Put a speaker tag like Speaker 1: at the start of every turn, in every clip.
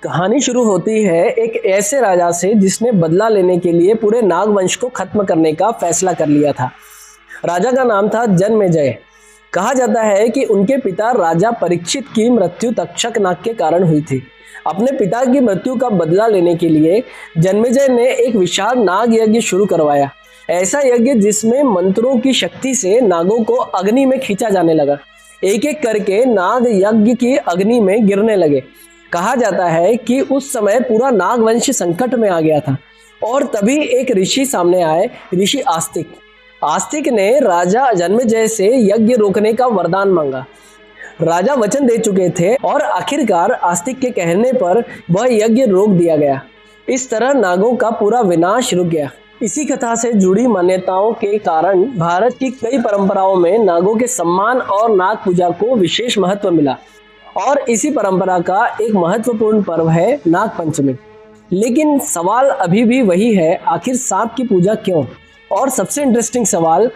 Speaker 1: कहानी शुरू होती है एक ऐसे राजा से जिसने बदला लेने के लिए पूरे नागवंश को खत्म करने का फैसला कर लिया था। राजा का नाम था जन्मेजय। कहा जाता है कि उनके पिता राजा परीक्षित की मृत्यु तक्षक नाग के कारण हुई थी। अपने पिता की मृत्यु का बदला लेने के लिए जन्मेजय ने एक विशाल नाग यज्ञ शुरू करवाया। ऐसा यज्ञ जिसमें मंत्रों की शक्ति से नागों को अग्नि में खींचा जाने लगा। एक एक करके नाग यज्ञ की अग्नि में गिरने लगे। कहा जाता है कि उस समय पूरा नागवंश संकट में आ गया था और तभी एक ऋषि सामने आए, ऋषि आस्तिक। आस्तिक ने राजा जन्मेजय से यज्ञ रोकने का वरदान मांगा। राजा वचन दे चुके थे और आखिरकार आस्तिक के कहने पर वह यज्ञ रोक दिया गया। इस तरह नागों का पूरा विनाश रुक गया। इसी कथा से जुड़ी मान्यताओं के कारण भारत की कई परंपराओं में नागों के सम्मान और नाग पूजा को विशेष महत्व मिला और इसी परंपरा का एक महत्वपूर्ण पर्व है नाग पंचमी। लेकिन सवाल अभी भी वही है, आखिर सांप की पूजा क्यों? और सबसे इंटरेस्टिंग सवाल,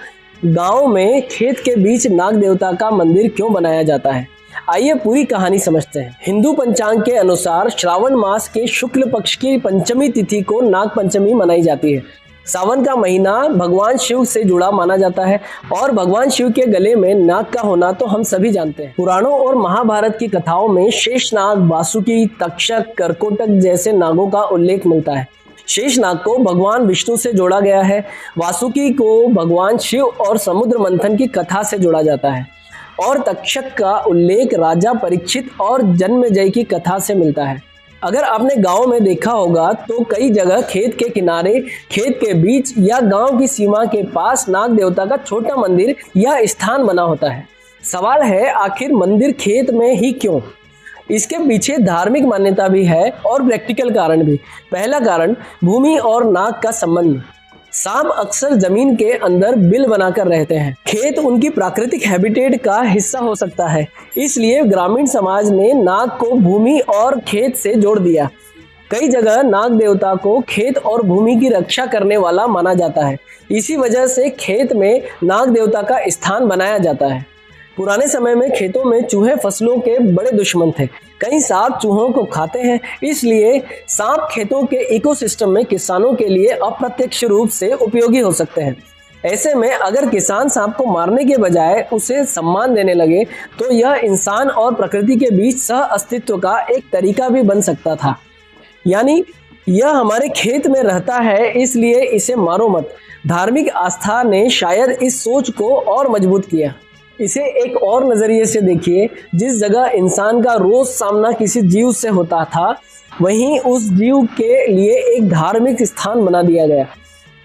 Speaker 1: गांव में खेत के बीच नाग देवता का मंदिर क्यों बनाया जाता है? आइए पूरी कहानी समझते हैं। हिंदू पंचांग के अनुसार श्रावण मास के शुक्ल पक्ष की पंचमी तिथि को नाग पंचमी मनाई जाती है। सावन का महीना भगवान शिव से जुड़ा माना जाता है और भगवान शिव के गले में नाग का होना तो हम सभी जानते हैं। पुराणों और महाभारत की कथाओं में शेषनाग, वासुकी, तक्षक, करकोटक जैसे नागों का उल्लेख मिलता है। शेषनाग को भगवान विष्णु से जोड़ा गया है, वासुकी को भगवान शिव और समुद्र मंथन की कथा से जोड़ा जाता है और तक्षक का उल्लेख राजा परीक्षित और जन्मेजय की कथा से मिलता है। अगर आपने गांव में देखा होगा तो कई जगह खेत के किनारे, खेत के बीच या गांव की सीमा के पास नाग देवता का छोटा मंदिर या स्थान बना होता है। सवाल है, आखिर मंदिर खेत में ही क्यों? इसके पीछे धार्मिक मान्यता भी है और प्रैक्टिकल कारण भी। पहला कारण, भूमि और नाग का संबंध। सांप अक्सर जमीन के अंदर बिल बनाकर रहते हैं। खेत उनकी प्राकृतिक हैबिटेट का हिस्सा हो सकता है, इसलिए ग्रामीण समाज ने नाग को भूमि और खेत से जोड़ दिया। कई जगह नाग देवता को खेत और भूमि की रक्षा करने वाला माना जाता है। इसी वजह से खेत में नाग देवता का स्थान बनाया जाता है। पुराने समय में खेतों में चूहे फसलों के बड़े दुश्मन थे। कई सांप चूहों को खाते हैं, इसलिए सांप खेतों के इकोसिस्टम में किसानों के लिए अप्रत्यक्ष रूप से उपयोगी हो सकते हैं। ऐसे में अगर किसान सांप को मारने के बजाय उसे सम्मान देने लगे तो यह इंसान और प्रकृति के बीच सह अस्तित्व का एक तरीका भी बन सकता था। यानी यह हमारे खेत में रहता है, इसलिए इसे मारो मत। धार्मिक आस्था ने शायद इस सोच को और मजबूत किया। इसे एक और नजरिए से देखिए, जिस जगह इंसान का रोज सामना किसी जीव से होता था, वहीं उस जीव के लिए एक धार्मिक स्थान बना दिया गया।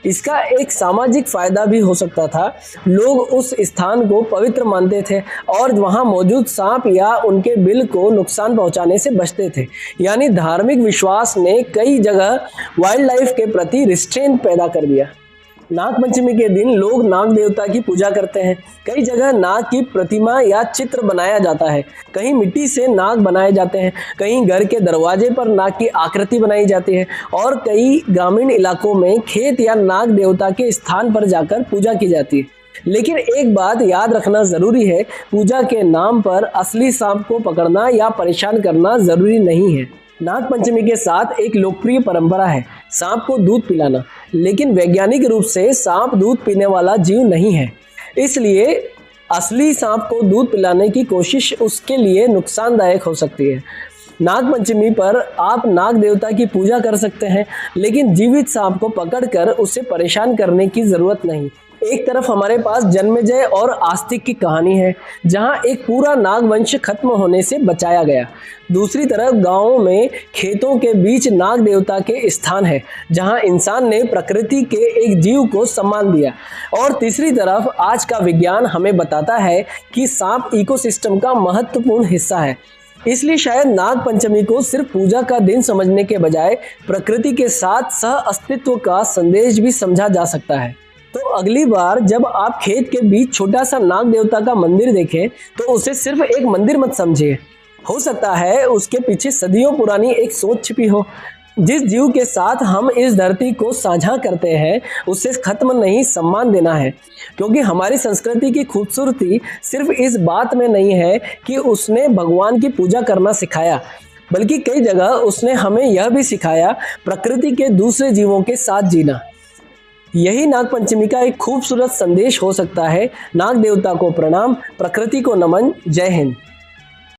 Speaker 1: इसका एक सामाजिक फायदा भी हो सकता था। लोग उस स्थान को पवित्र मानते थे और वहां मौजूद सांप या उनके बिल को नुकसान पहुंचाने से बचते थे। यानी धार्मिक विश्वास ने कई जगह वाइल्ड लाइफ के प्रति रिस्ट्रेंट पैदा कर दिया। नाग पंचमी के दिन लोग नाग देवता की पूजा करते हैं। कई जगह नाग की प्रतिमा या चित्र बनाया जाता है। कहीं मिट्टी से नाग बनाए जाते हैं, कहीं घर के दरवाजे पर नाग की आकृति बनाई जाती है और कई ग्रामीण इलाकों में खेत या नाग देवता के स्थान पर जाकर पूजा की जाती है। लेकिन एक बात याद रखना जरूरी है, पूजा के नाम पर असली सांप को पकड़ना या परेशान करना जरूरी नहीं है। नाग पंचमी के साथ एक लोकप्रिय परंपरा है सांप को दूध पिलाना, लेकिन वैज्ञानिक रूप से सांप दूध पीने वाला जीव नहीं है, इसलिए असली सांप को दूध पिलाने की कोशिश उसके लिए नुकसानदायक हो सकती है। नाग पंचमी पर आप नाग देवता की पूजा कर सकते हैं, लेकिन जीवित सांप को पकड़कर उसे परेशान करने की जरूरत नहीं। एक तरफ हमारे पास जन्मेजय और आस्तिक की कहानी है, जहां एक पूरा नागवंश खत्म होने से बचाया गया। दूसरी तरफ गांवों में खेतों के बीच नाग देवता के स्थान है, जहां इंसान ने प्रकृति के एक जीव को सम्मान दिया। और तीसरी तरफ आज का विज्ञान हमें बताता है कि सांप इकोसिस्टम का महत्वपूर्ण हिस्सा है। इसलिए शायद नाग पंचमी को सिर्फ पूजा का दिन समझने के बजाय प्रकृति के साथ सह अस्तित्व का संदेश भी समझा जा सकता है। तो अगली बार जब आप खेत के बीच छोटा सा नाग देवता का मंदिर देखें तो उसे सिर्फ एक मंदिर मत समझिए। हो सकता है उसके पीछे सदियों पुरानी एक सोच छिपी हो। जिस जीव के साथ हम इस धरती को साझा करते हैं उसे खत्म नहीं, सम्मान देना है। क्योंकि हमारी संस्कृति की खूबसूरती सिर्फ इस बात में नहीं है कि उसने भगवान की पूजा करना सिखाया, बल्कि कई जगह उसने हमें यह भी सिखाया प्रकृति के दूसरे जीवों के साथ जीना। यही नागपंचमी का एक खूबसूरत संदेश हो सकता है। नाग देवता को प्रणाम, प्रकृति को नमन। जय हिंद।